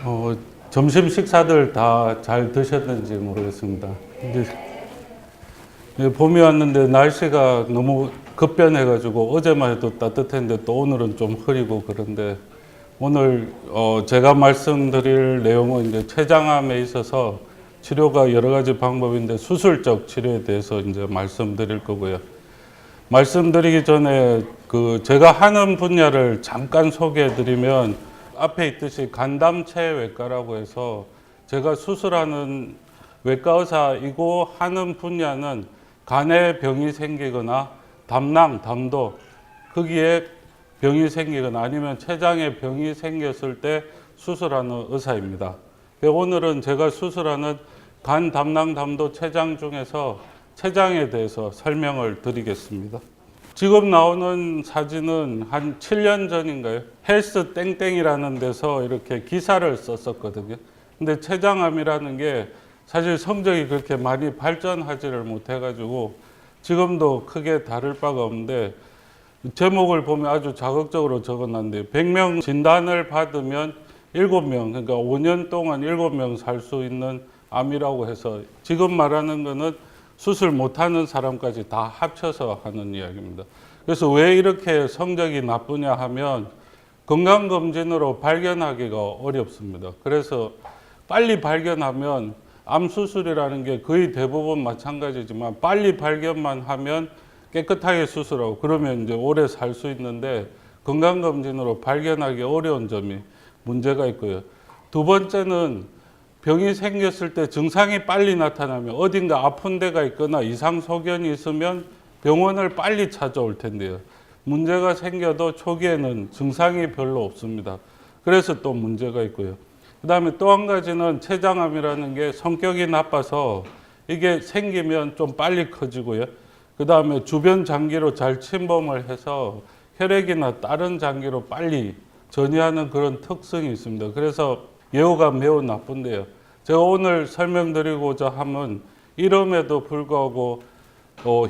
어, 점심 식사들 다 잘 드셨는지 모르겠습니다. 근데 봄이 왔는데 날씨가 너무 급변해가지고 어제만 해도 따뜻했는데 또 오늘은 좀 흐리고 그런데 오늘 제가 말씀드릴 내용은 이제 췌장암에 있어서 치료가 여러 가지 방법인데 수술적 치료에 대해서 이제 말씀드릴 거고요. 말씀드리기 전에 제가 하는 분야를 잠깐 소개해 드리면 앞에 있듯이 간담체외과라고 해서 제가 수술하는 외과 의사이고 하는 분야는 간에 병이 생기거나 담낭, 담도 거기에 병이 생기거나 아니면 췌장에 병이 생겼을 때 수술하는 의사입니다. 오늘은 제가 수술하는 간, 담낭, 담도, 췌장 중에서 췌장에 대해서 설명을 드리겠습니다. 지금 나오는 사진은 한 7년 전인가요? 헬스 땡땡이라는 데서 이렇게 기사를 썼었거든요. 근데 췌장암이라는 게 사실 성적이 그렇게 많이 발전하지를 못해가지고 지금도 크게 다를 바가 없는데 제목을 보면 아주 자극적으로 적어놨는데 100명 진단을 받으면 7명, 그러니까 5년 동안 7명 살 수 있는 암이라고 해서 지금 말하는 거는 수술 못하는 사람까지 다 합쳐서 하는 이야기입니다. 그래서 왜 이렇게 성적이 나쁘냐 하면 건강검진으로 발견하기가 어렵습니다. 그래서 빨리 발견하면 암 수술이라는 게 거의 대부분 마찬가지지만 빨리 발견만 하면 깨끗하게 수술하고 그러면 이제 오래 살 수 있는데 건강검진으로 발견하기 어려운 점이 문제가 있고요. 두 번째는 병이 생겼을 때 증상이 빨리 나타나면 어딘가 아픈 데가 있거나 이상 소견이 있으면 병원을 빨리 찾아올 텐데요. 문제가 생겨도 초기에는 증상이 별로 없습니다. 그래서 또 문제가 있고요. 그 다음에 또 한 가지는 췌장암이라는 게 성격이 나빠서 이게 생기면 좀 빨리 커지고요. 그 다음에 주변 장기로 잘 침범을 해서 혈액이나 다른 장기로 빨리 전이하는 그런 특성이 있습니다. 그래서 예후가 매우 나쁜데요. 제가 오늘 설명드리고자 함은 이름에도 불구하고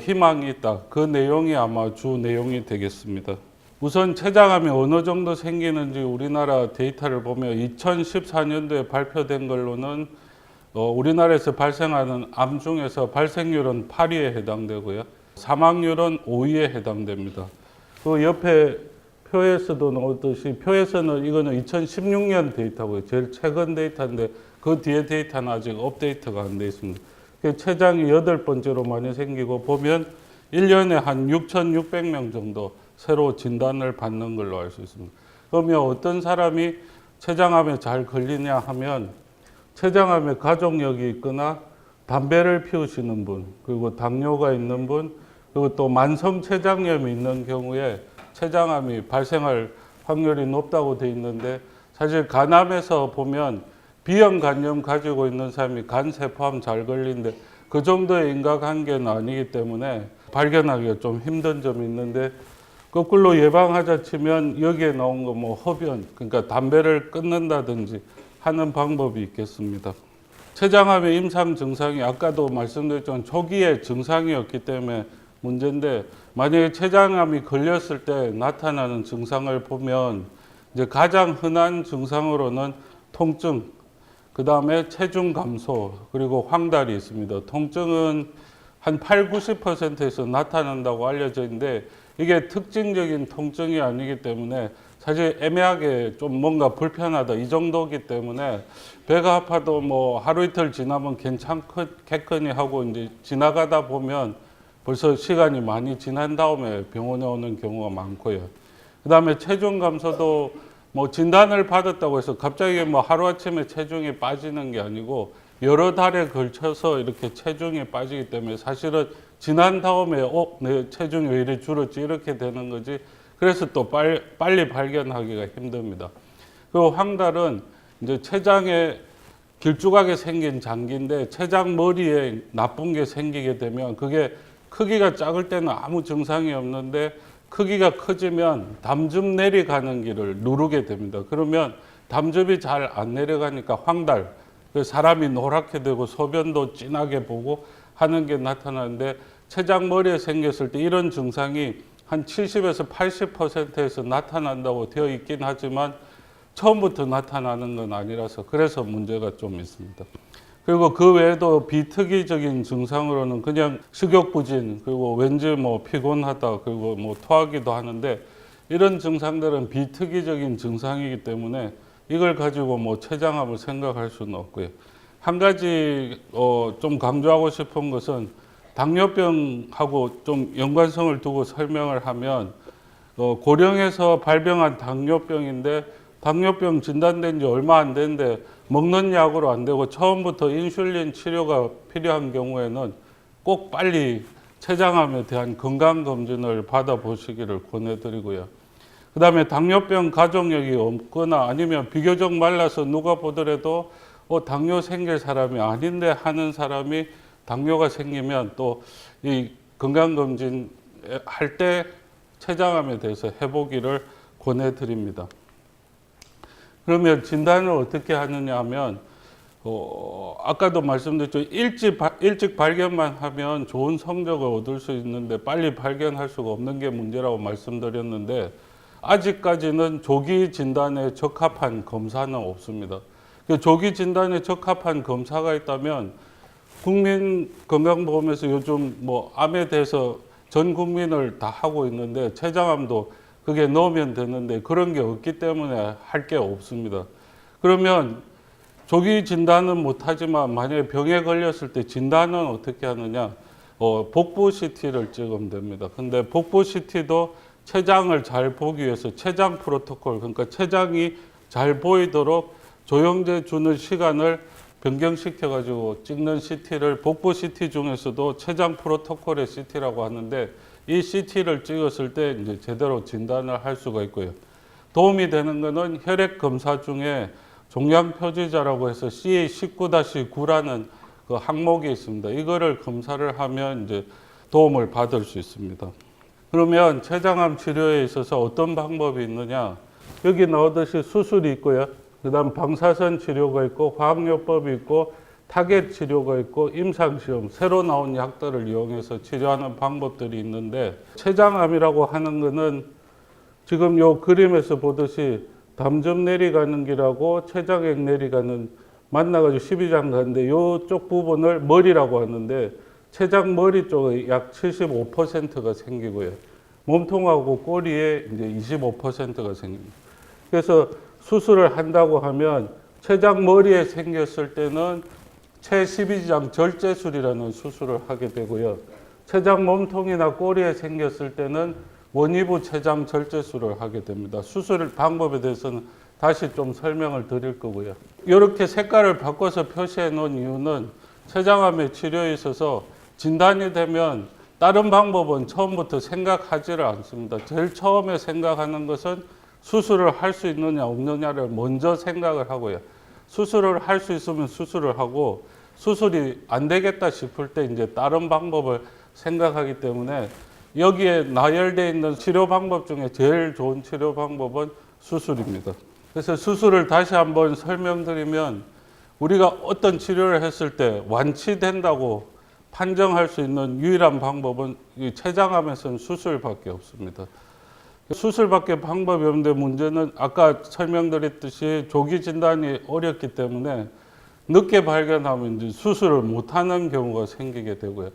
희망이 있다. 그 내용이 아마 주 내용이 되겠습니다. 우선 췌장암이 어느 정도 생기는지 우리나라 데이터를 보면 2014년도에 발표된 걸로는 우리나라에서 발생하는 암 중에서 발생률은 8위에 해당되고요. 사망률은 5위에 해당됩니다. 그 옆에 표에서도 나오듯이 표에서는 이거는 2016년 데이터고요. 제일 최근 데이터인데 그 뒤에 데이터는 아직 업데이트가 안 돼 있습니다. 췌장이 8번째로 많이 생기고 보면 1년에 한 6,600명 정도 새로 진단을 받는 걸로 알 수 있습니다. 그러면 어떤 사람이 췌장암에 잘 걸리냐 하면 췌장암에 가족력이 있거나 담배를 피우시는 분, 그리고 당뇨가 있는 분, 그리고 또 만성 췌장염이 있는 경우에 췌장암이 발생할 확률이 높다고 되어 있는데 사실 간암에서 보면 비형 간염 가지고 있는 사람이 간세포암 잘 걸리는데 그 정도의 인과관계는 아니기 때문에 발견하기가 좀 힘든 점이 있는데 거꾸로 예방하자 치면 여기에 나온 거 뭐 흡연, 그러니까 담배를 끊는다든지 하는 방법이 있겠습니다. 췌장암의 임상 증상이 아까도 말씀드렸지만 초기에 증상이 없기 때문에 문제인데 만약에 췌장암이 걸렸을 때 나타나는 증상을 보면 이제 가장 흔한 증상으로는 통증, 그 다음에 체중 감소, 그리고 황달이 있습니다. 통증은 한 8, 90%에서 나타난다고 알려져 있는데 이게 특징적인 통증이 아니기 때문에 사실 애매하게 좀 뭔가 불편하다 이 정도이기 때문에 배가 아파도 뭐 하루 이틀 지나면 괜찮겠거니 하고 이제 지나가다 보면 벌써 시간이 많이 지난 다음에 병원에 오는 경우가 많고요. 그 다음에 체중 감소도 뭐 진단을 받았다고 해서 갑자기 뭐 하루아침에 체중이 빠지는 게 아니고 여러 달에 걸쳐서 이렇게 체중이 빠지기 때문에 사실은 지난 다음에 내 체중이 왜 이리 줄었지 이렇게 되는 거지. 그래서 또 빨리 발견하기가 힘듭니다. 그리고 황달은 이제 췌장에 길쭉하게 생긴 장기인데 췌장 머리에 나쁜 게 생기게 되면 그게 크기가 작을 때는 아무 증상이 없는데 크기가 커지면 담즙 내려가는 길을 누르게 됩니다. 그러면 담즙이 잘 안 내려가니까 황달, 사람이 노랗게 되고 소변도 진하게 보고 하는 게 나타나는데 췌장 머리에 생겼을 때 이런 증상이 한 70에서 80%에서 나타난다고 되어 있긴 하지만 처음부터 나타나는 건 아니라서 그래서 문제가 좀 있습니다. 그리고 그 외에도 비특이적인 증상으로는 그냥 식욕부진, 그리고 왠지 뭐 피곤하다, 그리고 뭐 토하기도 하는데 이런 증상들은 비특이적인 증상이기 때문에 이걸 가지고 뭐 췌장암을 생각할 수는 없고요. 한 가지 좀 강조하고 싶은 것은 당뇨병하고 좀 연관성을 두고 설명을 하면 고령에서 발병한 당뇨병인데 당뇨병 진단된 지 얼마 안 됐는데 먹는 약으로 안 되고 처음부터 인슐린 치료가 필요한 경우에는 꼭 빨리 췌장암에 대한 건강검진을 받아보시기를 권해드리고요. 그 다음에 당뇨병 가족력이 없거나 아니면 비교적 말라서 누가 보더라도 당뇨 생길 사람이 아닌데 하는 사람이 당뇨가 생기면 또 이 건강검진 할 때 췌장암에 대해서 해보기를 권해드립니다. 그러면 진단을 어떻게 하느냐 하면 아까도 말씀드렸죠. 일찍 발견만 하면 좋은 성적을 얻을 수 있는데 빨리 발견할 수가 없는 게 문제라고 말씀드렸는데 아직까지는 조기 진단에 적합한 검사는 없습니다. 조기 진단에 적합한 검사가 있다면 국민건강보험에서 요즘 뭐 암에 대해서 전 국민을 다 하고 있는데 췌장암도 그게 넣으면 되는데 그런 게 없기 때문에 할 게 없습니다. 그러면 조기 진단은 못하지만 만약에 병에 걸렸을 때 진단은 어떻게 하느냐? 복부 CT를 찍으면 됩니다. 근데 복부 CT도 췌장을 잘 보기 위해서 췌장 프로토콜, 그러니까 췌장이 잘 보이도록 조영제 주는 시간을 변경시켜가지고 찍는 CT를 복부 CT 중에서도 췌장 프로토콜의 CT라고 하는데 이 CT를 찍었을 때 이제 제대로 진단을 할 수가 있고요. 도움이 되는 것은 혈액 검사 중에 종양 표지자라고 해서 CA19-9라는 그 항목이 있습니다. 이거를 검사를 하면 이제 도움을 받을 수 있습니다. 그러면 췌장암 치료에 있어서 어떤 방법이 있느냐? 여기 나오듯이 수술이 있고요. 그다음 방사선 치료가 있고 화학요법이 있고 타겟 치료가 있고 임상시험, 새로 나온 약들을 이용해서 치료하는 방법들이 있는데 췌장암이라고 하는 것은 지금 요 그림에서 보듯이 담점 내리가는 길하고 췌장액 내리가는 만나가지고 12장 가는데 요쪽 부분을 머리라고 하는데 췌장 머리 쪽에 약 75%가 생기고요. 몸통하고 꼬리에 이제 25%가 생깁니다. 그래서 수술을 한다고 하면 췌장 머리에 생겼을 때는 체12장 절제술이라는 수술을 하게 되고요. 췌장 몸통이나 꼬리에 생겼을 때는 원위부 췌장 절제술을 하게 됩니다. 수술 방법에 대해서는 다시 좀 설명을 드릴 거고요. 이렇게 색깔을 바꿔서 표시해 놓은 이유는 췌장암의 치료에 있어서 진단이 되면 다른 방법은 처음부터 생각하지를 않습니다. 제일 처음에 생각하는 것은 수술을 할 수 있느냐 없느냐를 먼저 생각을 하고요. 수술을 할 수 있으면 수술을 하고 수술이 안 되겠다 싶을 때 이제 다른 방법을 생각하기 때문에 여기에 나열되어 있는 치료 방법 중에 제일 좋은 치료 방법은 수술입니다. 그래서 수술을 다시 한번 설명드리면 우리가 어떤 치료를 했을 때 완치된다고 판정할 수 있는 유일한 방법은 이 췌장암에서는 수술밖에 없습니다. 수술밖에 방법이 없는데 문제는 아까 설명드렸듯이 조기 진단이 어렵기 때문에 늦게 발견하면 이제 수술을 못하는 경우가 생기게 되고요.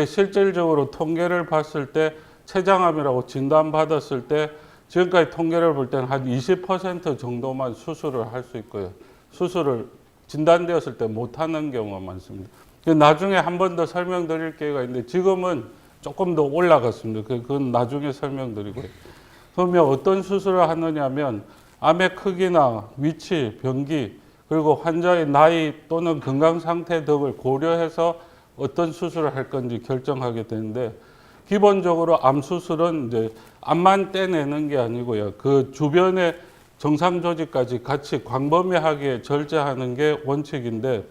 실질적으로 통계를 봤을 때 췌장암이라고 진단받았을 때 지금까지 통계를 볼 때는 한 20% 정도만 수술을 할 수 있고요. 수술을 진단되었을 때 못하는 경우가 많습니다. 나중에 한 번 더 설명드릴 기회가 있는데 지금은 조금 더 올라갔습니다. 그건 나중에 설명드리고요. 그러면 어떤 수술을 하느냐면 암의 크기나 위치, 병기, 그리고 환자의 나이 또는 건강 상태 등을 고려해서 어떤 수술을 할 건지 결정하게 되는데 기본적으로 암 수술은 이제 암만 떼내는 게 아니고요. 그 주변의 정상 조직까지 같이 광범위하게 절제하는 게 원칙인데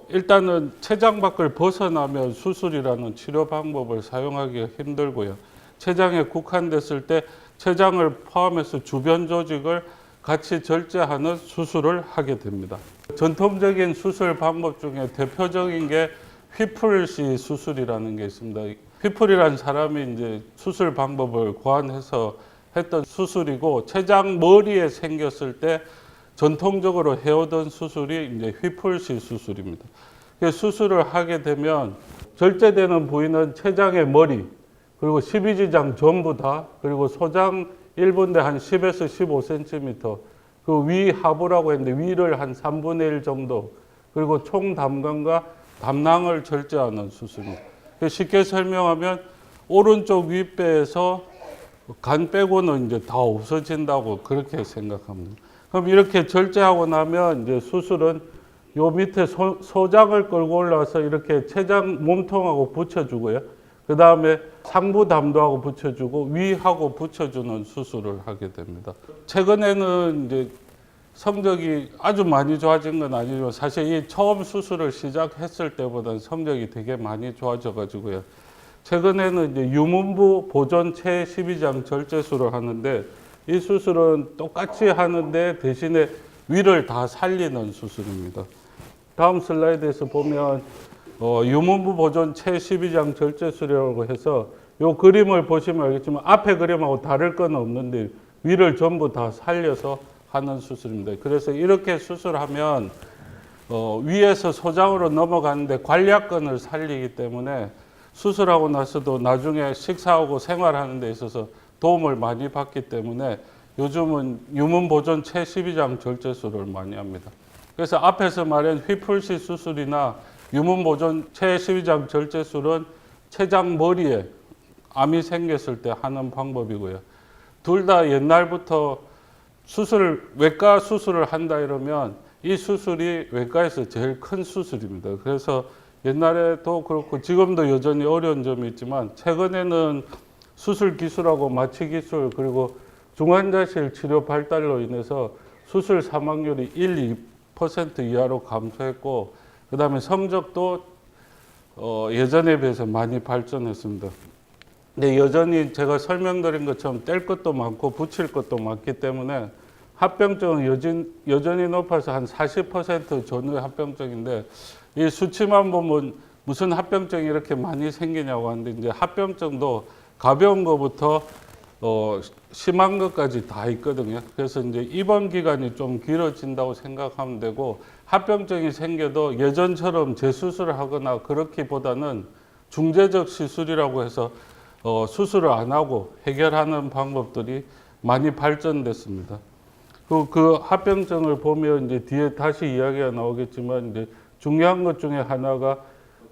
일단은 췌장 밖을 벗어나면 수술이라는 치료 방법을 사용하기가 힘들고요. 췌장에 국한됐을 때 췌장을 포함해서 주변 조직을 같이 절제하는 수술을 하게 됩니다. 전통적인 수술 방법 중에 대표적인 게 휘플시 수술이라는 게 있습니다. 휘플이라는 사람이 이제 수술 방법을 고안해서 했던 수술이고 췌장 머리에 생겼을 때 전통적으로 해오던 수술이 이제 휘플식 수술입니다. 수술을 하게 되면 절제되는 부위는 췌장의 머리, 그리고 12지장 전부 다, 그리고 소장 1분대 한 10에서 15cm, 그 위 하부라고 했는데 위를 한 3분의 1 정도, 그리고 총 담관과 담낭을 절제하는 수술입니다. 쉽게 설명하면 오른쪽 윗배에서 간 빼고는 이제 다 없어진다고 그렇게 생각합니다. 그럼 이렇게 절제하고 나면 이제 수술은 요 밑에 소장을 끌고 올라와서 이렇게 췌장 몸통하고 붙여주고요. 그 다음에 상부 담도하고 붙여주고 위하고 붙여주는 수술을 하게 됩니다. 최근에는 이제 성적이 아주 많이 좋아진 건 아니지만 사실 이 처음 수술을 시작했을 때보다는 성적이 되게 많이 좋아져 가지고요. 최근에는 이제 유문부 보존 체12장 절제술을 하는데 이 수술은 똑같이 하는데 대신에 위를 다 살리는 수술입니다. 다음 슬라이드에서 보면 유문부 보존 체12장 절제술이라고 해서 이 그림을 보시면 알겠지만 앞에 그림하고 다를 건 없는데 위를 전부 다 살려서 하는 수술입니다. 그래서 이렇게 수술하면 위에서 소장으로 넘어가는데 관략근을 살리기 때문에 수술하고 나서도 나중에 식사하고 생활하는 데 있어서 도움을 많이 받기 때문에 요즘은 유문 보존 체12장 절제술을 많이 합니다. 그래서 앞에서 말한 휘플식 수술이나 유문 보존 체12장 절제술은 췌장 머리에 암이 생겼을 때 하는 방법이고요. 둘 다 옛날부터 외과 수술을 한다 이러면 이 수술이 외과에서 제일 큰 수술입니다. 그래서 옛날에도 그렇고 지금도 여전히 어려운 점이 있지만 최근에는 수술 기술하고 마취 기술 그리고 중환자실 치료 발달로 인해서 수술 사망률이 1~2% 이하로 감소했고 그 다음에 성적도 예전에 비해서 많이 발전했습니다. 근데 여전히 제가 설명드린 것처럼 뗄 것도 많고 붙일 것도 많기 때문에 합병증은 여전히 높아서 한 40% 전후의 합병증인데 이 수치만 보면 무슨 합병증이 이렇게 많이 생기냐고 하는데 이제 합병증도 가벼운 것부터 심한 것까지 다 있거든요. 그래서 이제 입원 기간이 좀 길어진다고 생각하면 되고 합병증이 생겨도 예전처럼 재수술을 하거나 그렇기보다는 중재적 시술이라고 해서 수술을 안 하고 해결하는 방법들이 많이 발전됐습니다. 그 합병증을 보면 이제 뒤에 다시 이야기가 나오겠지만 이제 중요한 것 중에 하나가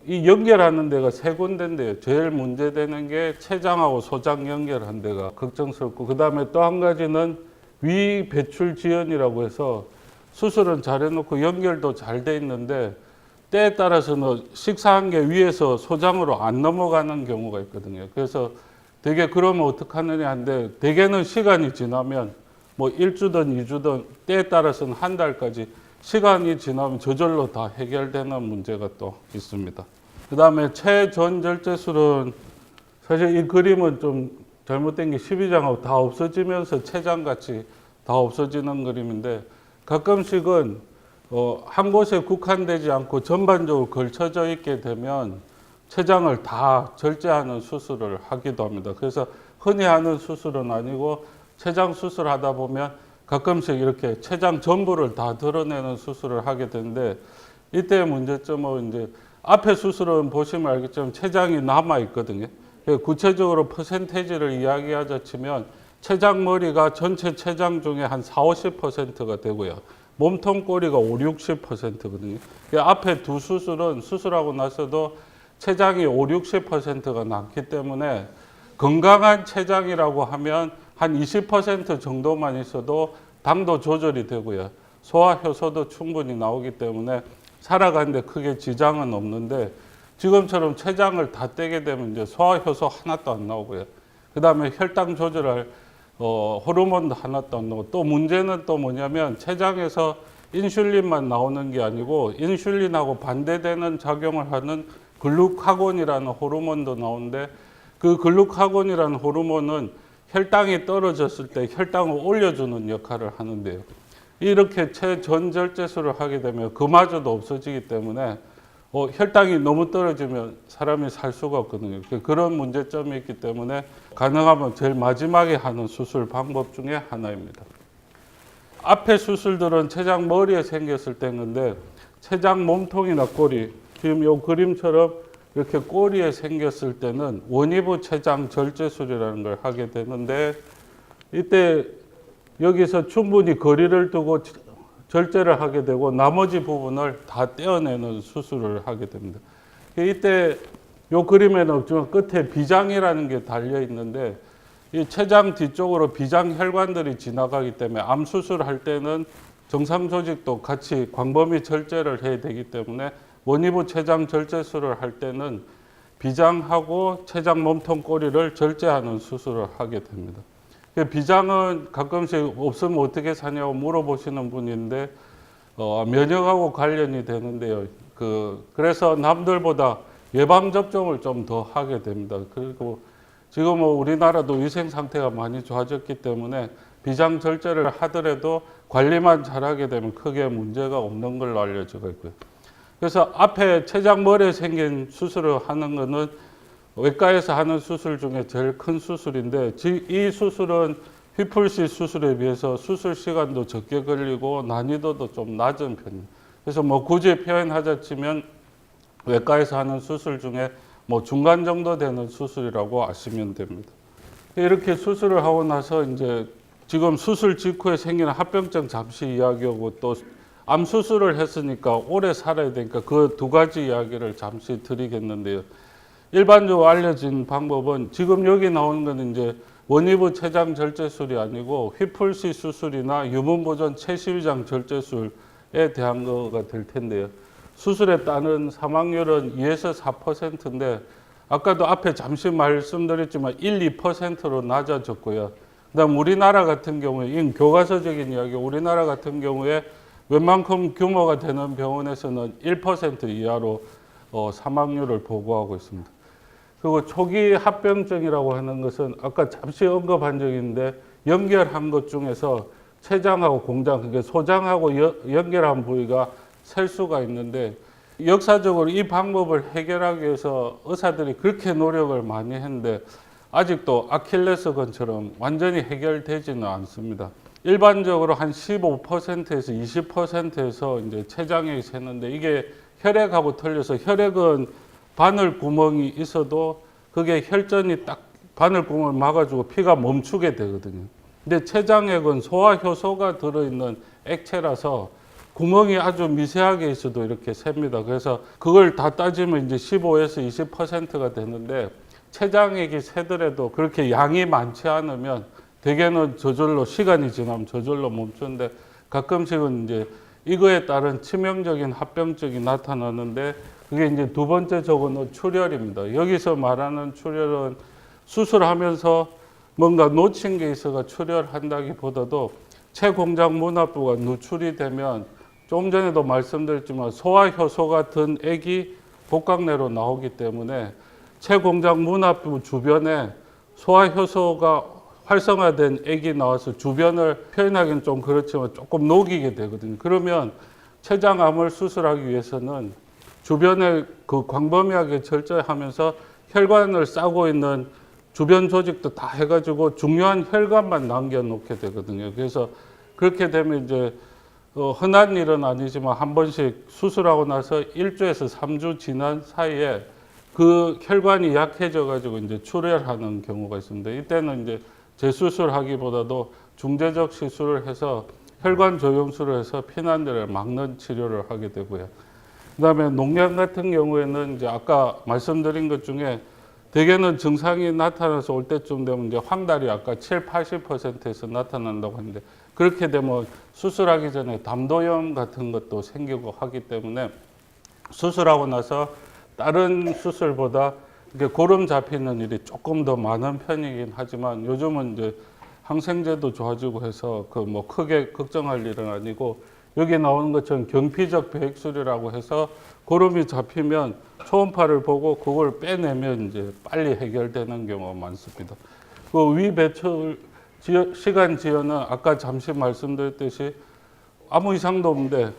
이 연결하는 데가 세 군데인데요. 제일 문제되는 게 췌장하고 소장 연결한 데가 걱정스럽고 그 다음에 또 한 가지는 위 배출 지연이라고 해서 수술은 잘 해놓고 연결도 잘 돼 있는데 때에 따라서는 식사한 게 위에서 소장으로 안 넘어가는 경우가 있거든요. 그래서 되게 그러면 어떡하느냐 하는데 대개는 시간이 지나면 뭐 1주든 2주든 때에 따라서는 한 달까지 시간이 지나면 저절로 다 해결되는 문제가 또 있습니다. 그 다음에 체전절제술은 사실 이 그림은 좀 잘못된 게 12장하고 다 없어지면서 췌장같이 다 없어지는 그림인데 가끔씩은 한 곳에 국한되지 않고 전반적으로 걸쳐져 있게 되면 췌장을 다 절제하는 수술을 하기도 합니다. 그래서 흔히 하는 수술은 아니고 췌장 수술하다 보면 가끔씩 이렇게 췌장 전부를 다 드러내는 수술을 하게 되는데 이때의 문제점은 이제 앞에 수술은 보시면 알겠지만 췌장이 남아 있거든요. 구체적으로 퍼센테이지를 이야기하자 치면 췌장 머리가 전체 췌장 중에 한 40~50%가 되고요. 몸통 꼬리가 50~60%거든요. 앞에 두 수술은 수술하고 나서도 췌장이 50~60%가 남기 때문에 건강한 췌장이라고 하면 한 20% 정도만 있어도 당도 조절이 되고요. 소화 효소도 충분히 나오기 때문에 살아가는데 크게 지장은 없는데 지금처럼 췌장을 다 떼게 되면 이제 소화 효소 하나도 안 나오고요. 그 다음에 혈당 조절할 호르몬도 하나도 안 나오고 또 문제는 또 뭐냐면 췌장에서 인슐린만 나오는 게 아니고 인슐린하고 반대되는 작용을 하는 글루카곤이라는 호르몬도 나오는데 그 글루카곤이라는 호르몬은 혈당이 떨어졌을 때 혈당을 올려주는 역할을 하는데요. 이렇게 체전절제술을 하게 되면 그마저도 없어지기 때문에 혈당이 너무 떨어지면 사람이 살 수가 없거든요. 그런 문제점이 있기 때문에 가능하면 제일 마지막에 하는 수술 방법 중에 하나입니다. 앞에 수술들은 췌장 머리에 생겼을 때인 건데 췌장 몸통이나 꼬리, 지금 이 그림처럼 이렇게 꼬리에 생겼을 때는 원위부 췌장 절제술이라는 걸 하게 되는데 이때 여기서 충분히 거리를 두고 절제를 하게 되고 나머지 부분을 다 떼어내는 수술을 하게 됩니다. 이때 이 그림에는 없지만 끝에 비장이라는 게 달려 있는데 이 췌장 뒤쪽으로 비장 혈관들이 지나가기 때문에 암 수술할 때는 정상 조직도 같이 광범위 절제를 해야 되기 때문에 원위부 췌장 절제술을 할 때는 비장하고 췌장 몸통 꼬리를 절제하는 수술을 하게 됩니다. 비장은 가끔씩 없으면 어떻게 사냐고 물어보시는 분인데 면역하고 관련이 되는데요. 그래서 남들보다 예방 접종을 좀 더 하게 됩니다. 그리고 지금 우리나라도 위생 상태가 많이 좋아졌기 때문에 비장 절제를 하더라도 관리만 잘하게 되면 크게 문제가 없는 걸로 알려져 있고요. 그래서 앞에 췌장 머리에 생긴 수술을 하는 거는 외과에서 하는 수술 중에 제일 큰 수술인데 이 수술은 휘플씨 수술에 비해서 수술 시간도 적게 걸리고 난이도도 좀 낮은 편입니다. 그래서 굳이 표현하자 치면 외과에서 하는 수술 중에 중간 정도 되는 수술이라고 아시면 됩니다. 이렇게 수술을 하고 나서 이제 지금 수술 직후에 생기는 합병증 잠시 이야기하고 또 암 수술을 했으니까 오래 살아야 되니까 그 두 가지 이야기를 잠시 드리겠는데요. 일반적으로 알려진 방법은 지금 여기 나오는 건 이제 원위부 췌장 절제술이 아니고 휘플씨 수술이나 유문보존 체시위장 절제술에 대한 거가 될 텐데요. 수술에 따른 사망률은 2에서 4%인데 아까도 앞에 잠시 말씀드렸지만 1, 2%로 낮아졌고요. 그다음 우리나라 같은 경우에 이 교과서적인 이야기, 우리나라 같은 경우에 웬만큼 규모가 되는 병원에서는 1% 이하로 사망률을 보고하고 있습니다. 그리고 초기 합병증이라고 하는 것은 아까 잠시 언급한 적이 있는데 연결한 것 중에서 췌장하고 공장, 그러니까 소장하고 연결한 부위가 셀 수가 있는데 역사적으로 이 방법을 해결하기 위해서 의사들이 그렇게 노력을 많이 했는데 아직도 아킬레스건처럼 완전히 해결되지는 않습니다. 일반적으로 한 15%에서 20%에서 이제 췌장액이 새는데 이게 혈액하고 틀려서 혈액은 바늘 구멍이 있어도 그게 혈전이 딱 바늘 구멍을 막아주고 피가 멈추게 되거든요. 근데 췌장액은 소화 효소가 들어있는 액체라서 구멍이 아주 미세하게 있어도 이렇게 셉니다. 그래서 그걸 다 따지면 이제 15에서 20%가 되는데 췌장액이 새더라도 그렇게 양이 많지 않으면 대개는 저절로 시간이 지나면 저절로 멈추는데 가끔씩은 이제 이거에 따른 치명적인 합병증이 나타나는데 그게 이제 두 번째 적은 출혈입니다. 여기서 말하는 출혈은 수술하면서 뭔가 놓친 게 있어가 출혈한다기보다도 체공장 문합부가 누출이 되면 좀 전에도 말씀드렸지만 소화효소 같은 액이 복강내로 나오기 때문에 체공장 문합부 주변에 소화효소가 활성화된 액이 나와서 주변을 표현하기는 좀 그렇지만 조금 녹이게 되거든요. 그러면 췌장암을 수술하기 위해서는 주변에 그 광범위하게 절제하면서 혈관을 싸고 있는 주변 조직도 다 해가지고 중요한 혈관만 남겨놓게 되거든요. 그래서 그렇게 되면 이제 흔한 일은 아니지만 한 번씩 수술하고 나서 1주에서 3주 지난 사이에 그 혈관이 약해져 가지고 이제 출혈하는 경우가 있습니다. 이때는 이제 재수술하기보다도 중재적 시술을 해서 혈관 조영술을 해서 피난들을 막는 치료를 하게 되고요. 그다음에 농양 같은 경우에는 이제 아까 말씀드린 것 중에 대개는 증상이 나타나서 올 때쯤 되면 이제 황달이 아까 7, 80%에서 나타난다고 하는데 그렇게 되면 수술하기 전에 담도염 같은 것도 생기고 하기 때문에 수술하고 나서 다른 수술보다 이게 고름 잡히는 일이 조금 더 많은 편이긴 하지만 요즘은 이제 항생제도 좋아지고 해서 크게 걱정할 일은 아니고 여기 나오는 것처럼 경피적 배액술이라고 해서 고름이 잡히면 초음파를 보고 그걸 빼내면 이제 빨리 해결되는 경우가 많습니다. 그 위배출 시간 지연은 아까 잠시 말씀드렸듯이 아무 이상도 없는데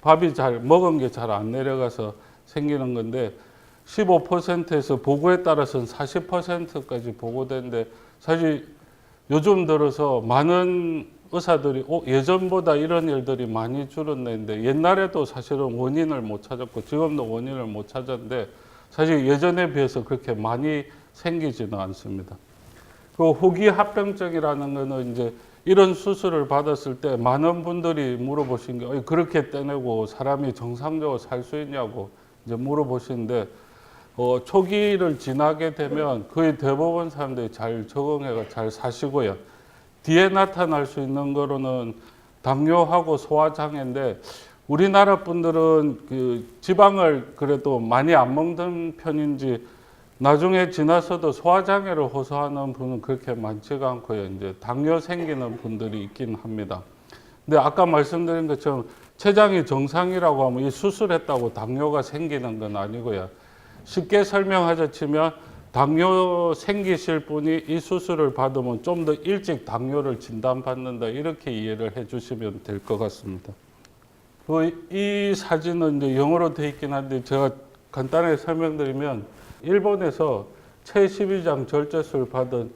밥이 먹은 게 잘 안 내려가서 생기는 건데 15%에서 보고에 따라서는 40%까지 보고되는데 사실 요즘 들어서 많은 의사들이 예전보다 이런 일들이 많이 줄었는데 옛날에도 사실은 원인을 못 찾았고 지금도 원인을 못 찾았는데 사실 예전에 비해서 그렇게 많이 생기지는 않습니다. 그 후기 합병증이라는 거는 이제 이런 수술을 받았을 때 많은 분들이 물어보신 게 그렇게 떼내고 사람이 정상적으로 살 수 있냐고 이제 물어보시는데 초기를 지나게 되면 거의 대부분 사람들이 잘 적응해가 잘 사시고요. 뒤에 나타날 수 있는 거로는 당뇨하고 소화장애인데 우리나라 분들은 그 지방을 그래도 많이 안 먹는 편인지 나중에 지나서도 소화장애를 호소하는 분은 그렇게 많지가 않고요. 이제 당뇨 생기는 분들이 있긴 합니다. 근데 아까 말씀드린 것처럼 췌장이 정상이라고 하면 이 수술했다고 당뇨가 생기는 건 아니고요. 쉽게 설명하자 치면 당뇨 생기실 분이 이 수술을 받으면 좀 더 일찍 당뇨를 진단받는다 이렇게 이해를 해주시면 될 것 같습니다. 이 사진은 이제 영어로 되어 있긴 한데 제가 간단하게 설명드리면 일본에서 체12장 절제술 받은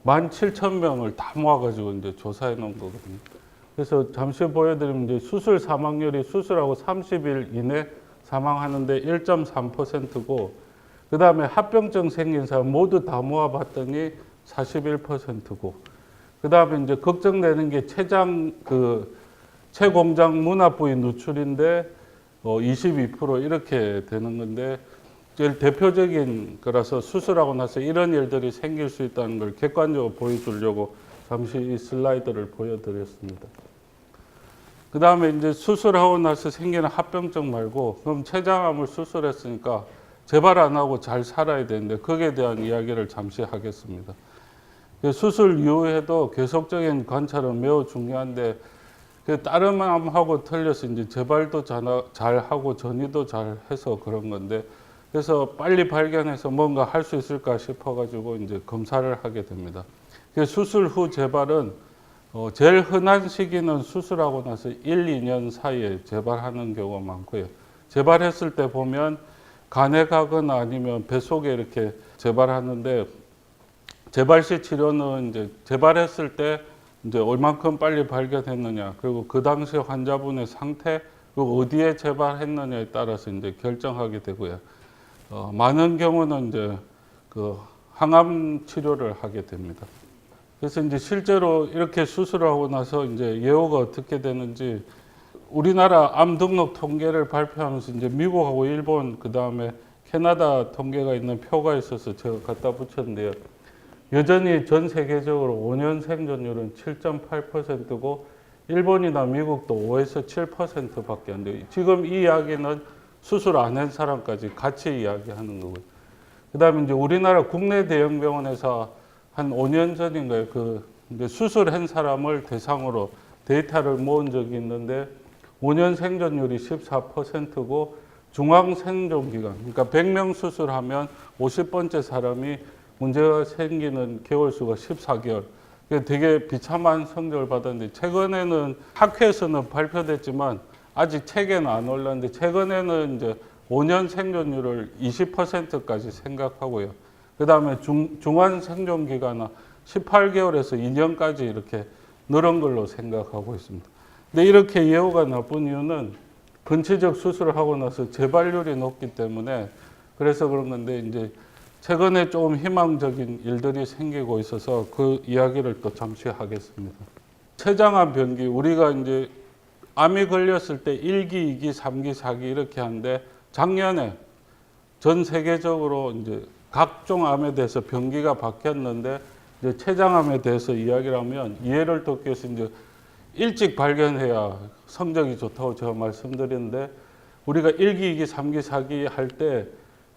17,000명을 다 모아가지고 이제 조사해 놓은 거거든요. 그래서 잠시 보여드리면 이제 수술 사망률이 수술하고 30일 이내 사망하는데 1.3%고 그 다음에 합병증 생긴 사람 모두 다 모아봤더니 41%고 그 다음에 이제 걱정되는 게 췌장 췌공장 문합 부위 누출인데 22% 이렇게 되는 건데 제일 대표적인 거라서 수술하고 나서 이런 일들이 생길 수 있다는 걸 객관적으로 보여주려고 잠시 이 슬라이드를 보여드렸습니다. 그 다음에 이제 수술하고 나서 생기는 합병증 말고 그럼 췌장암을 수술했으니까 재발 안 하고 잘 살아야 되는데 거기에 대한 이야기를 잠시 하겠습니다. 수술 이후에도 계속적인 관찰은 매우 중요한데 다른 암하고 틀려서 이제 재발도 잘 하고 전이도 잘 해서 그런 건데 그래서 빨리 발견해서 뭔가 할 수 있을까 싶어가지고 이제 검사를 하게 됩니다. 수술 후 재발은 제일 흔한 시기는 수술하고 나서 1, 2년 사이에 재발하는 경우가 많고요. 재발했을 때 보면 간에 가거나 아니면 뱃속에 이렇게 재발하는데 재발 시 치료는 이제 재발했을 때 이제 얼만큼 빨리 발견했느냐 그리고 그 당시 환자분의 상태 그리고 어디에 재발했느냐에 따라서 이제 결정하게 되고요. 많은 경우는 이제 그 항암 치료를 하게 됩니다. 그래서 이제 실제로 이렇게 수술하고 나서 이제 예후가 어떻게 되는지 우리나라 암 등록 통계를 발표하면서 이제 미국하고 일본 그 다음에 캐나다 통계가 있는 표가 있어서 제가 갖다 붙였는데요. 여전히 전 세계적으로 5년 생존율은 7.8%고 일본이나 미국도 5에서 7%밖에 안 돼요. 지금 이 이야기는 수술 안 한 사람까지 같이 이야기하는 거고요. 그 다음에 이제 우리나라 국내 대형 병원에서 한 5년 전인가요? 이제 수술한 사람을 대상으로 데이터를 모은 적이 있는데 5년 생존율이 14%고 중앙 생존 기간, 그러니까 100명 수술하면 50번째 사람이 문제가 생기는 개월 수가 14개월. 되게 비참한 성적을 받았는데 최근에는 학회에서는 발표됐지만 아직 책에는 안 올랐는데 최근에는 이제 5년 생존율을 20%까지 생각하고요. 그 다음에 중환 생존 기간은 18개월에서 2년까지 이렇게 늘은 걸로 생각하고 있습니다. 근데 이렇게 예후가 나쁜 이유는 근치적 수술을 하고 나서 재발률이 높기 때문에 그래서 그런 건데 이제 최근에 조금 희망적인 일들이 생기고 있어서 그 이야기를 또 잠시 하겠습니다. 췌장암 병기 우리가 이제 암이 걸렸을 때 1기, 2기, 3기, 4기 이렇게 하는데 작년에 전 세계적으로 이제 각종 암에 대해서 병기가 바뀌었는데 이제 췌장암에 대해서 이야기를 하면 이해를 돕기 위해서 이제 일찍 발견해야 성적이 좋다고 제가 말씀드렸는데 우리가 1기, 2기, 3기, 4기 할 때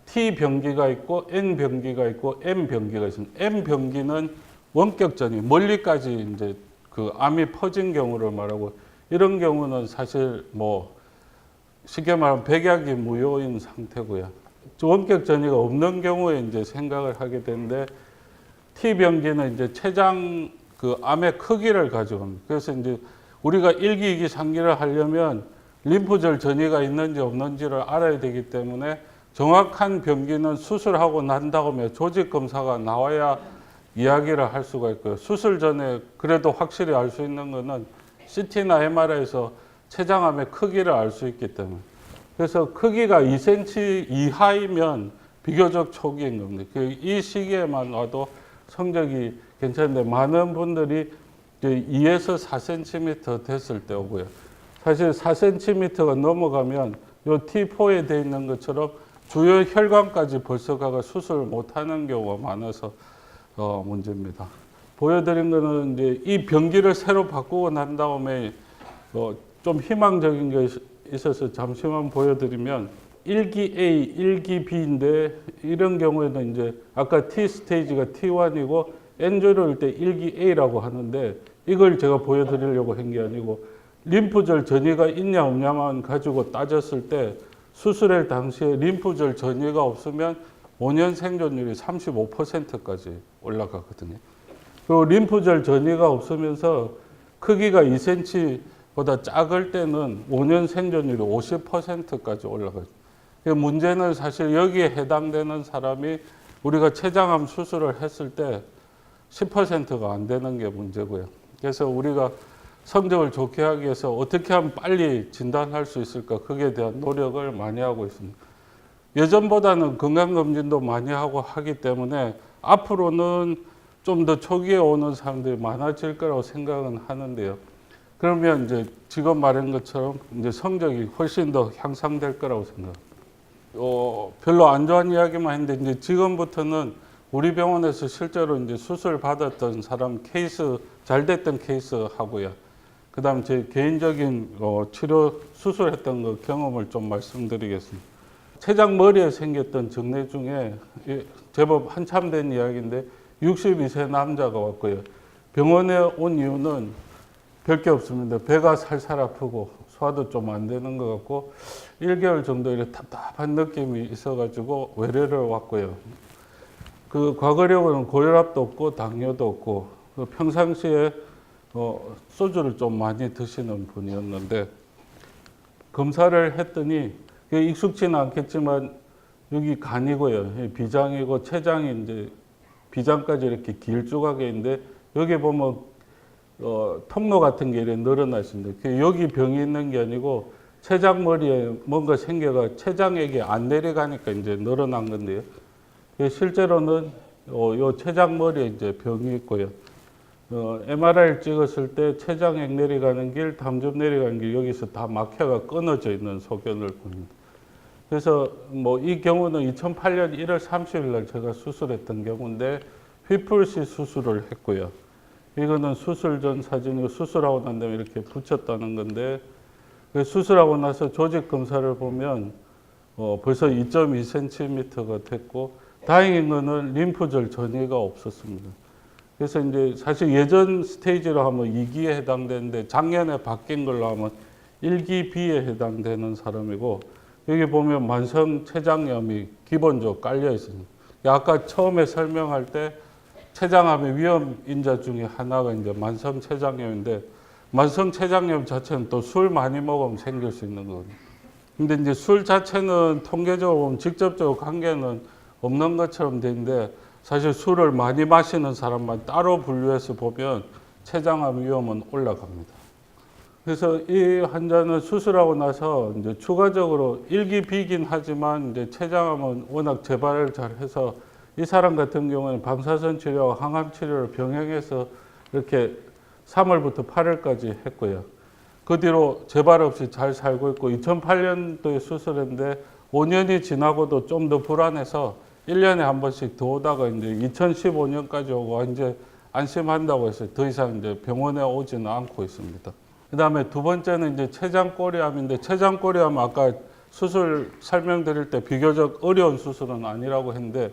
T 병기가 있고 N 병기가 있고 M 병기가 있습니다. M 병기는 원격전이 멀리까지 이제 그 암이 퍼진 경우를 말하고 이런 경우는 사실 뭐 쉽게 말하면 백약이 무효인 상태고요. 원격 전이가 없는 경우에 이제 생각을 하게 되는데 T 병기는 이제 췌장 그 암의 크기를 가지고 합니다. 그래서 이제 우리가 1기, 2기, 3기를 하려면 림프절 전이가 있는지 없는지를 알아야 되기 때문에 정확한 병기는 수술하고 난 다음에 조직 검사가 나와야 이야기를 할 수가 있고요. 수술 전에 그래도 확실히 알 수 있는 거는 CT나 MRI에서 췌장암의 크기를 알 수 있기 때문에. 그래서 크기가 2cm 이하이면 비교적 초기인 겁니다. 이 시기에만 와도 성적이 괜찮은데 많은 분들이 2에서 4cm 됐을 때 오고요. 사실 4cm가 넘어가면 요 T4에 되어 있는 것처럼 주요 혈관까지 벌써 가가 수술을 못하는 경우가 많아서 문제입니다. 보여드린 거는 이제 이 병기를 새로 바꾸고 난 다음에 좀 희망적인 게 있어서 잠시만 보여드리면 1기 A, 1기 B인데 이런 경우에는 이제 아까 T 스테이지가 T1이고 N조를 때 1기 A라고 하는데 이걸 제가 보여드리려고 한 게 아니고 림프절 전이가 있냐 없냐만 가지고 따졌을 때 수술할 당시에 림프절 전이가 없으면 5년 생존율이 35%까지 올라가거든요. 그리고 림프절 전이가 없으면서 크기가 2cm보다 작을 때는 5년 생존율이 50%까지 올라가요. 문제는 사실 여기에 해당되는 사람이 우리가 췌장암 수술을 했을 때 10%가 안 되는 게 문제고요. 그래서 우리가 성적을 좋게 하기 위해서 어떻게 하면 빨리 진단할 수 있을까, 거기에 대한 노력을 많이 하고 있습니다. 예전보다는 건강검진도 많이 하고 하기 때문에 앞으로는 좀 더 초기에 오는 사람들이 많아질 거라고 생각은 하는데요. 그러면 이제 지금 말한 것처럼 이제 성적이 훨씬 더 향상될 거라고 생각합니다. 별로 안 좋은 이야기만 했는데 이제 지금부터는 우리 병원에서 실제로 이제 수술 받았던 사람 케이스, 잘 됐던 케이스 하고요. 그 다음 제 개인적인 치료 수술했던 거 경험을 좀 말씀드리겠습니다. 췌장 머리에 생겼던 정례 중에 제법 한참 된 이야기인데 62세 남자가 왔고요. 병원에 온 이유는 별게 없습니다. 배가 살살 아프고 소화도 좀 안 되는 것 같고 1개월 정도 이렇게 답답한 느낌이 있어가지고 외래를 왔고요. 그 과거력은 고혈압도 없고 당뇨도 없고 평상시에 소주를 좀 많이 드시는 분이었는데 검사를 했더니 익숙지는 않겠지만 여기 간이고요. 비장이고 췌장이 이제 비장까지 이렇게 길쭉하게 있는데 여기 보면 통로 같은 게 이렇게 늘어나 있습니다. 여기 병이 있는 게 아니고 췌장 머리에 뭔가 생겨가 췌장액이 안 내려가니까 이제 늘어난 건데요. 실제로는 요 췌장 머리에 이제 병이 있고요. MRI를 찍었을 때 췌장액 내려가는 길, 담즙 내려가는 길 여기서 다 막혀가 끊어져 있는 소견을 봅니다. 그래서 뭐 이 경우는 2008년 1월 30일 날 제가 수술했던 경우인데 휘플시 수술을 했고요. 이거는 수술 전 사진이고 수술하고 난 다음에 이렇게 붙였다는 건데 수술하고 나서 조직 검사를 보면 벌써 2.2cm가 됐고 다행인 거는 림프절 전이가 없었습니다. 그래서 이제 사실 예전 스테이지로 하면 2기에 해당되는데 작년에 바뀐 걸로 하면 1기 B에 해당되는 사람이고 여기 보면 만성 췌장염이 기본적으로 깔려 있습니다. 아까 처음에 설명할 때 췌장암의 위험 인자 중에 하나가 이제 만성 췌장염인데 만성 췌장염 자체는 또 술 많이 먹으면 생길 수 있는 거거든요. 근데 이제 술 자체는 통계적으로 보면 직접적으로 관계는 없는 것처럼 되는데 사실 술을 많이 마시는 사람만 따로 분류해서 보면 췌장암 위험은 올라갑니다. 그래서 이 환자는 수술하고 나서 이제 추가적으로 1기 B긴 하지만 이제 췌장암은 워낙 재발을 잘 해서 이 사람 같은 경우는 방사선 치료와 항암 치료를 병행해서 이렇게 3월부터 8월까지 했고요. 그 뒤로 재발 없이 잘 살고 있고 2008년도에 수술했는데 5년이 지나고도 좀 더 불안해서 1년에 한 번씩 더 오다가 이제 2015년까지 오고 이제 안심한다고 해서 더 이상 이제 병원에 오지는 않고 있습니다. 그 다음에 두 번째는 이제 췌장꼬리암인데 췌장꼬리암 아까 수술 설명드릴 때 비교적 어려운 수술은 아니라고 했는데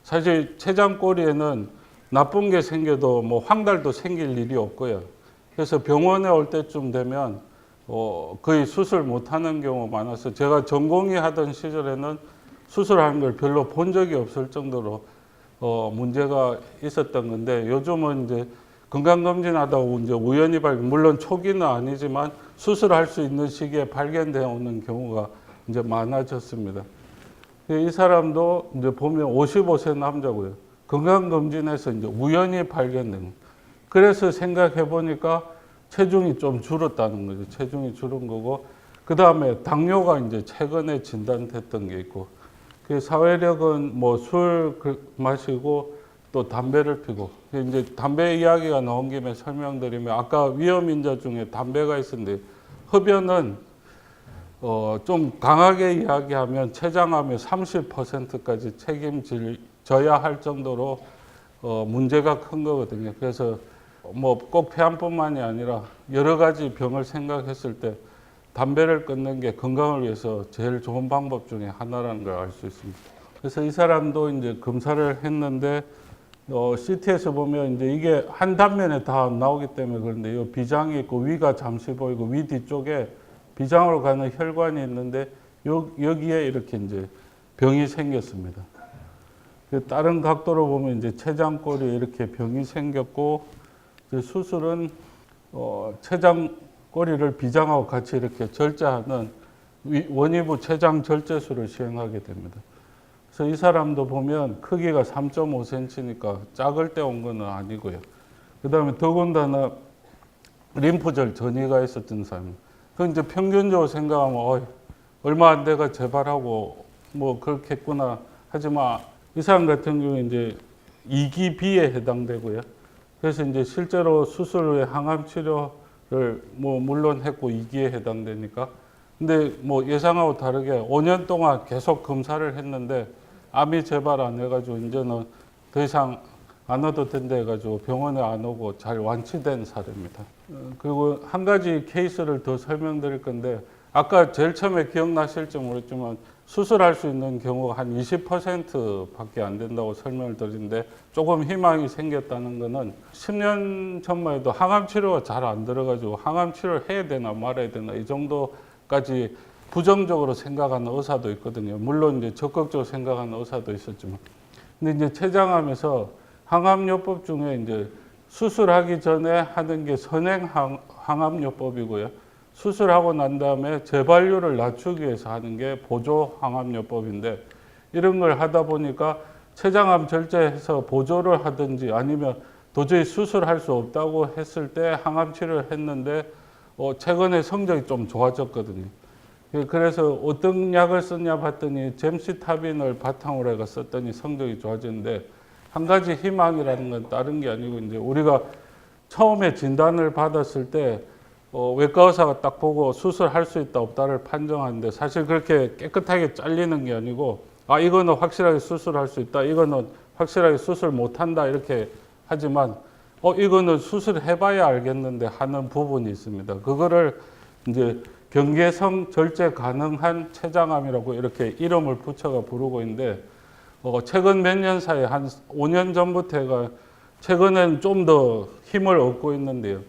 사실 췌장꼬리에는 나쁜 게 생겨도 뭐 황달도 생길 일이 없고요. 그래서 병원에 올 때쯤 되면 거의 수술 못하는 경우가 많아서 제가 전공의 하던 시절에는 수술하는 걸 별로 본 적이 없을 정도로 문제가 있었던 건데 요즘은 이제 건강검진하다가 이제 우연히 물론 초기는 아니지만 수술할 수 있는 시기에 발견되어 오는 경우가 이제 많아졌습니다. 이 사람도 이제 보면 55세 남자고요. 건강검진에서 이제 우연히 발견된 거예요. 그래서 생각해 보니까 체중이 좀 줄었다는 거죠. 체중이 줄은 거고, 그 다음에 당뇨가 이제 최근에 진단됐던 게 있고, 그 사회력은 뭐 술 마시고 또 담배를 피고, 이제 담배 이야기가 나온 김에 설명드리면 아까 위험인자 중에 담배가 있었는데 흡연은 좀 강하게 이야기하면 췌장암의 30%까지 책임져야 할 정도로 문제가 큰 거거든요. 그래서 뭐 꼭 폐암뿐만이 아니라 여러 가지 병을 생각했을 때 담배를 끊는 게 건강을 위해서 제일 좋은 방법 중에 하나라는 걸 알 수 있습니다. 그래서 이 사람도 이제 검사를 했는데 CT에서 보면 이제 이게 한 단면에 다 나오기 때문에 그런데 이 비장이 있고 위가 잠시 보이고 위 뒤쪽에 비장으로 가는 혈관이 있는데 여기에 이렇게 이제 병이 생겼습니다. 다른 각도로 보면 이제 췌장골이 이렇게 병이 생겼고 수술은 췌장골이를 비장하고 같이 이렇게 절제하는 원위부 췌장 절제술을 시행하게 됩니다. 그래서 이 사람도 보면 크기가 3.5cm니까 작을 때 온 건 아니고요. 그 다음에 더군다나 림프절 전이가 있었던 사람입니다. 그 이제 평균적으로 생각하면 얼마 안 돼가 재발하고 뭐 그렇겠구나 하지만 이 사람 같은 경우에 이제 2기 B에 해당되고요. 그래서 이제 실제로 수술 후에 항암 치료를 뭐 물론 했고 2기에 해당되니까 근데 뭐 예상하고 다르게 5년 동안 계속 검사를 했는데 암이 재발 안 해가지고 이제는 더 이상 안 와도 된다 해가지고 병원에 안 오고 잘 완치된 사례입니다. 그리고 한 가지 케이스를 더 설명드릴 건데 아까 제일 처음에 기억나실지 모르겠지만 수술할 수 있는 경우가 한 20%밖에 안 된다고 설명을 드리는데 조금 희망이 생겼다는 거는 10년 전만 해도 항암 치료가 잘 안 들어가지고 항암 치료를 해야 되나 말아야 되나 이 정도까지 부정적으로 생각하는 의사도 있거든요. 물론 이제 적극적으로 생각하는 의사도 있었지만. 근데 이제 췌장암에서 항암요법 중에 이제 수술하기 전에 하는 게 선행 항암요법이고요. 수술하고 난 다음에 재발률을 낮추기 위해서 하는 게 보조 항암요법인데 이런 걸 하다 보니까 췌장암 절제해서 보조를 하든지 아니면 도저히 수술할 수 없다고 했을 때 항암 치료를 했는데 최근에 성적이 좀 좋아졌거든요. 그래서 어떤 약을 썼냐 봤더니 젬시타빈을 바탕으로 해서 썼더니 성적이 좋아지는데 한 가지 희망이라는 건 다른 게 아니고 이제 우리가 처음에 진단을 받았을 때 외과 의사가 딱 보고 수술할 수 있다 없다를 판정하는데 사실 그렇게 깨끗하게 잘리는 게 아니고 이거는 확실하게 수술할 수 있다 이거는 확실하게 수술 못한다 이렇게 하지만 이거는 수술해봐야 알겠는데 하는 부분이 있습니다. 그거를 이제 경계성 절제 가능한 췌장암이라고 이렇게 이름을 붙여가 부르고 있는데 최근 몇 년 사이에 한 5년 전부터가 최근에는 좀 더 힘을 얻고 있는데요.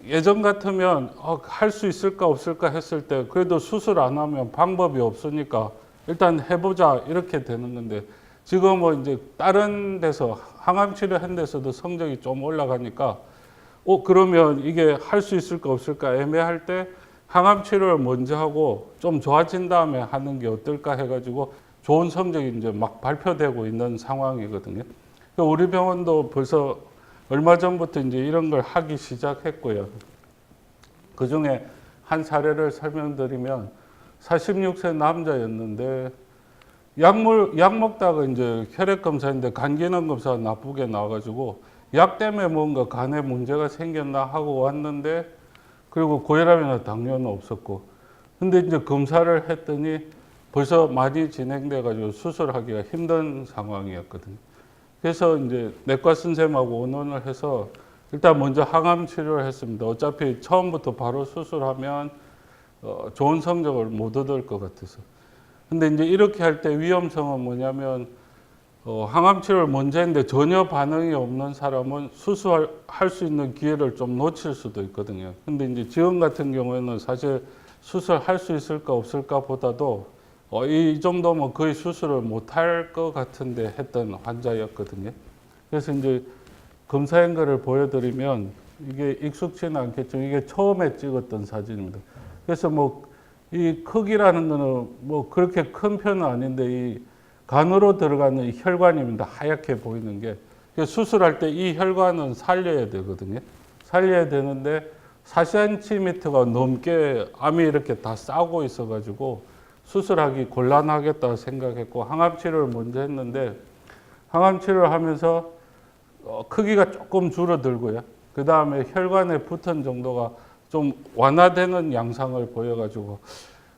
예전 같으면 할 수 있을까 없을까 했을 때 그래도 수술 안 하면 방법이 없으니까 일단 해보자 이렇게 되는 건데 지금은 이제 다른 데서 항암 치료한 데서도 성적이 좀 올라가니까 그러면 이게 할 수 있을까 없을까 애매할 때 항암 치료를 먼저 하고 좀 좋아진 다음에 하는 게 어떨까 해가지고 좋은 성적이 이제 막 발표되고 있는 상황이거든요. 우리 병원도 벌써 얼마 전부터 이제 이런 걸 하기 시작했고요. 그 중에 한 사례를 설명드리면 46세 남자였는데 약 먹다가 이제 혈액 검사인데 간 기능 검사가 나쁘게 나와가지고 약 때문에 뭔가 간에 문제가 생겼나 하고 왔는데 그리고 고혈압이나 당뇨는 없었고 근데 이제 검사를 했더니 벌써 많이 진행돼 가지고 수술하기가 힘든 상황이었거든요. 그래서 이제 내과 선생님하고 의논을 해서 일단 먼저 항암 치료를 했습니다. 어차피 처음부터 바로 수술하면 좋은 성적을 못 얻을 것 같아서. 근데 이제 이렇게 할 때 위험성은 뭐냐면 항암 치료를 먼저 했는데 전혀 반응이 없는 사람은 수술할 수 있는 기회를 좀 놓칠 수도 있거든요. 근데 이제 지금 같은 경우에는 사실 수술할 수 있을까 없을까 보다도 이 정도면 거의 수술을 못할 것 같은데 했던 환자였거든요. 그래서 이제 검사한 거를 보여드리면 이게 익숙치는 않겠죠. 이게 처음에 찍었던 사진입니다. 그래서 뭐 이 크기라는 거는 뭐 그렇게 큰 편은 아닌데 이 간으로 들어가는 이 혈관입니다. 하얗게 보이는 게. 수술할 때 이 혈관은 살려야 되거든요. 살려야 되는데 4cm가 넘게 암이 이렇게 다 싸고 있어가지고 수술하기 곤란하겠다 생각했고 항암 치료를 먼저 했는데 항암 치료를 하면서 크기가 조금 줄어들고요. 그 다음에 혈관에 붙은 정도가 좀 완화되는 양상을 보여가지고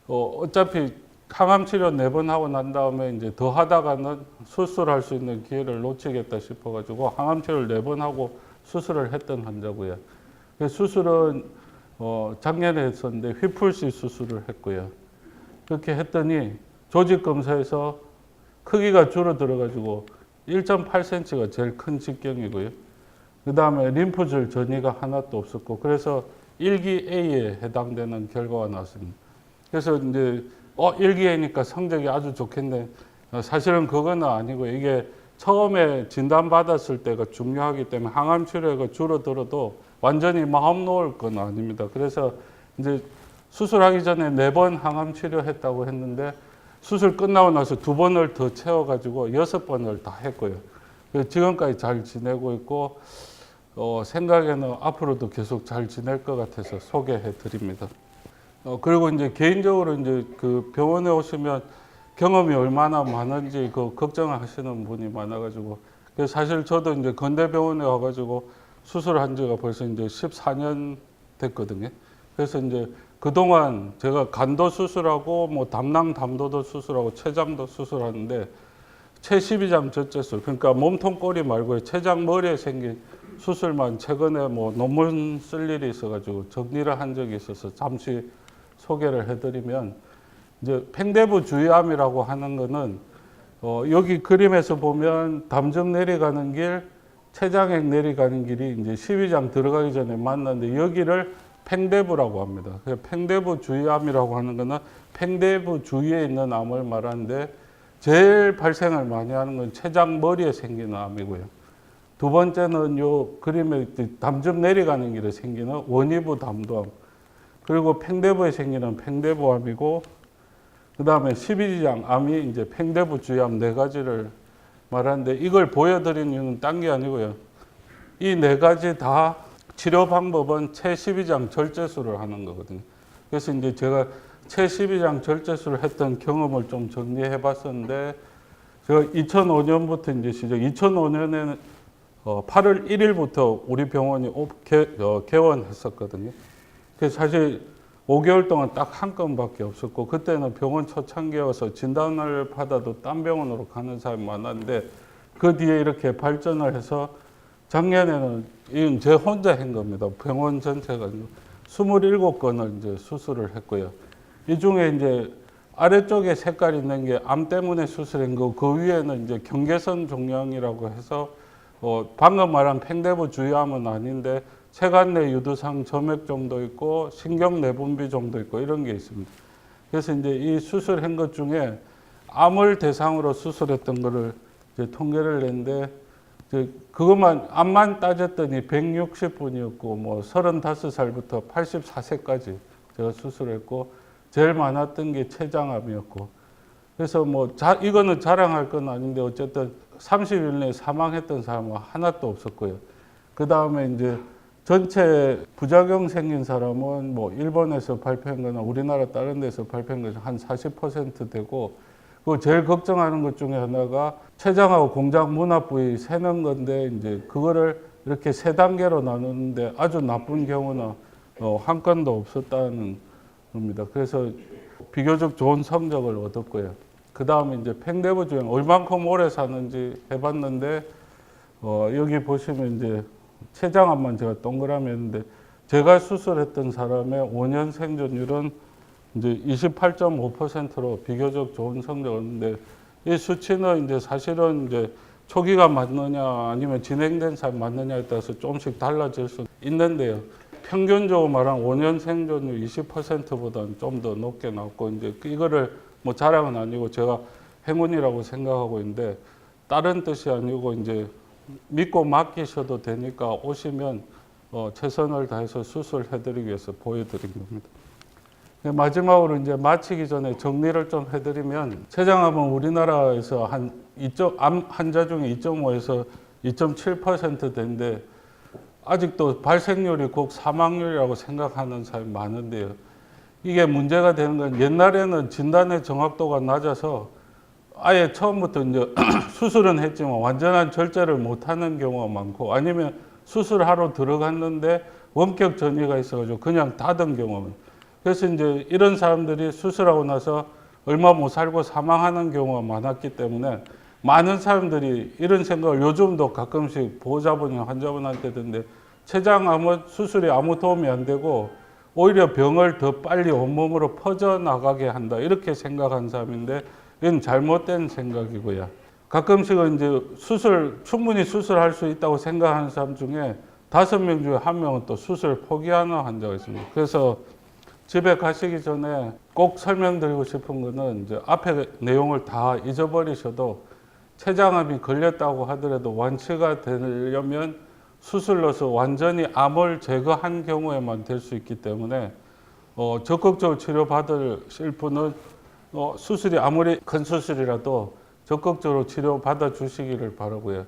어차피 항암 치료 4번 하고 난 다음에 이제 더 하다가는 수술할 수 있는 기회를 놓치겠다 싶어가지고 항암 치료를 4번 하고 수술을 했던 환자고요. 그 수술은 작년에 했었는데 휘플씨 수술을 했고요. 그렇게 했더니 조직 검사에서 크기가 줄어들어가지고 1.8cm가 제일 큰 직경이고요. 그 다음에 림프절 전이가 하나도 없었고 그래서 1기 A에 해당되는 결과가 나왔습니다. 그래서 이제 1기 A니까 성적이 아주 좋겠네. 사실은 그거는 아니고 이게 처음에 진단받았을 때가 중요하기 때문에 항암 치료가 줄어들어도 완전히 마음 놓을 건 아닙니다. 그래서 이제 수술하기 전에 4번 항암 치료했다고 했는데 수술 끝나고 나서 2번을 더 채워가지고 6번을 다 했고요. 지금까지 잘 지내고 있고 생각에는 앞으로도 계속 잘 지낼 것 같아서 소개해 드립니다. 그리고 이제 개인적으로 이제 그 병원에 오시면 경험이 얼마나 많은지 그 걱정을 하시는 분이 많아가지고 그래서 사실 저도 이제 건대병원에 와가지고 수술한 지가 벌써 이제 14년 됐거든요. 그래서 이제 그동안 제가 간도 수술하고 뭐 담낭 담도도 수술하고 췌장도 수술하는데 췌12장 절제술 그러니까 몸통 꼬리 말고 췌장 머리에 생긴 수술만 최근에 뭐 논문 쓸 일이 있어가지고 정리를 한 적이 있어서 잠시 소개를 해드리면 이제 팽대부 주위암이라고 하는 거는 여기 그림에서 보면 담즙 내려가는 길, 췌장액 내려가는 길이 이제 12장 들어가기 전에 만났는데 여기를 팽대부라고 합니다. 팽대부 주위암이라고 하는 거는 팽대부 주위에 있는 암을 말하는데 제일 발생을 많이 하는 건 췌장 머리에 생기는 암이고요. 두 번째는 요 그림에 담즙 내려가는 길에 생기는 원위부 담도암. 그리고 팽대부에 생기는 팽대부암이고, 그 다음에 12지장 암이 이제 팽대부 주위암 4가지를 말하는데 이걸 보여드린 이유는 딴 게 아니고요. 이 4가지 다 치료 방법은 췌12장 절제술을 하는 거거든요. 그래서 이제 제가 췌12장 절제술을 했던 경험을 좀 정리해 봤었는데, 제가 2005년부터 이제 2005년에는 8월 1일부터 우리 병원이 개원했었거든요. 그래서 사실 5개월 동안 딱 한 건밖에 없었고, 그때는 병원 초창기여서 진단을 받아도 딴 병원으로 가는 사람이 많았는데, 그 뒤에 이렇게 발전을 해서 작년에는 이건 제 혼자 한 겁니다. 병원 전체가 27건을 이제 수술을 했고요. 이 중에 이제 아래쪽에 색깔 있는 게 암 때문에 수술한 거, 그 위에는 이제 경계선 종양이라고 해서 방금 말한 팽대부 주위암은 아닌데 체관 내 유두상 점액 정도 있고 신경 내분비 정도 있고 이런 게 있습니다. 그래서 이제 이 수술한 것 중에 암을 대상으로 수술했던 거를 이제 통계를 냈는데 그것만 암만 따졌더니 160분이었고 뭐 35살부터 84세까지 제가 수술했고 제일 많았던 게 췌장암이었고 그래서 뭐 이거는 자랑할 건 아닌데 어쨌든 30일 내에 사망했던 사람은 하나도 없었고요. 그 다음에 이제 전체 부작용 생긴 사람은 뭐 일본에서 발표한 거나 우리나라 다른 데서 발표한 것이 한 40% 되고 그 제일 걱정하는 것 중에 하나가 췌장하고 공장 문합 부위 세는 건데 이제 그거를 이렇게 3단계로 나누는데 아주 나쁜 경우는 한 건도 없었다는 겁니다. 그래서 비교적 좋은 성적을 얻었고요. 그 다음에 이제 팽대부 주행 얼만큼 오래 사는지 해봤는데 여기 보시면 이제 췌장암만 제가 동그라미 했는데 제가 수술했던 사람의 5년 생존율은 이제 28.5%로 비교적 좋은 성적을 얻는데 이 수치는 이제 사실은 이제 초기가 맞느냐 아니면 진행된 사람 맞느냐에 따라서 조금씩 달라질 수 있는데요. 평균적으로 말한 5년 생존율 20%보다는 좀 더 높게 나왔고 이제 이거를 뭐 자랑은 아니고 제가 행운이라고 생각하고 있는데 다른 뜻이 아니고 이제 믿고 맡기셔도 되니까 오시면 최선을 다해서 수술해드리기 위해서 보여드린 겁니다. 마지막으로 이제 마치기 전에 정리를 좀 해드리면 췌장암은 우리나라에서 암 환자 중에 2.5에서 2.7%대인데 아직도 발생률이 곧 사망률이라고 생각하는 사람이 많은데요. 이게 문제가 되는 건 옛날에는 진단의 정확도가 낮아서 아예 처음부터 이제 수술은 했지만 완전한 절제를 못하는 경우가 많고 아니면 수술하러 들어갔는데 원격 전이가 있어가지고 그냥 닫은 경우는 그래서 이제 이런 사람들이 수술하고 나서 얼마 못 살고 사망하는 경우가 많았기 때문에 많은 사람들이 이런 생각을 요즘도 가끔씩 보호자분이나 환자분한테 드는데 췌장암은 수술이 아무 도움이 안 되고 오히려 병을 더 빨리 온몸으로 퍼져나가게 한다 이렇게 생각한 사람인데 이건 잘못된 생각이고요. 가끔씩은 이제 충분히 수술할 수 있다고 생각하는 사람 중에 5명 중에 1명은 또 수술 포기하는 환자가 있습니다. 그래서 집에 가시기 전에 꼭 설명드리고 싶은 거는 이제 앞에 내용을 다 잊어버리셔도 췌장암이 걸렸다고 하더라도 완치가 되려면 수술로서 완전히 암을 제거한 경우에만 될 수 있기 때문에 적극적으로 치료받으실 분은 수술이 아무리 큰 수술이라도 적극적으로 치료받아 주시기를 바라고요.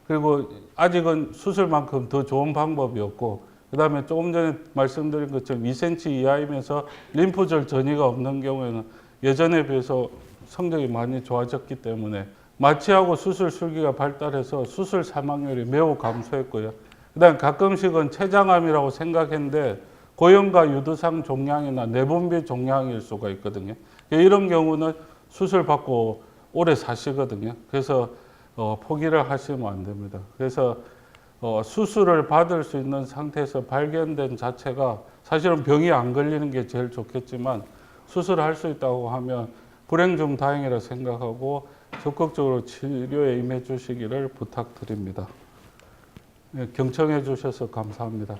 그리고 아직은 수술만큼 더 좋은 방법이 없고 그 다음에 조금 전에 말씀드린 것처럼 2cm 이하이면서 림프절 전이가 없는 경우에는 예전에 비해서 성적이 많이 좋아졌기 때문에 마취하고 수술 술기가 발달해서 수술 사망률이 매우 감소했고요. 그 다음에 가끔씩은 췌장암이라고 생각했는데 고형과 유두상 종양이나 내분비 종양일 수가 있거든요. 이런 경우는 수술 받고 오래 사시거든요. 그래서 포기를 하시면 안 됩니다. 그래서 수술을 받을 수 있는 상태에서 발견된 자체가 사실은 병이 안 걸리는 게 제일 좋겠지만 수술할 수 있다고 하면 불행 중 다행이라 생각하고 적극적으로 치료에 임해 주시기를 부탁드립니다. 경청해 주셔서 감사합니다.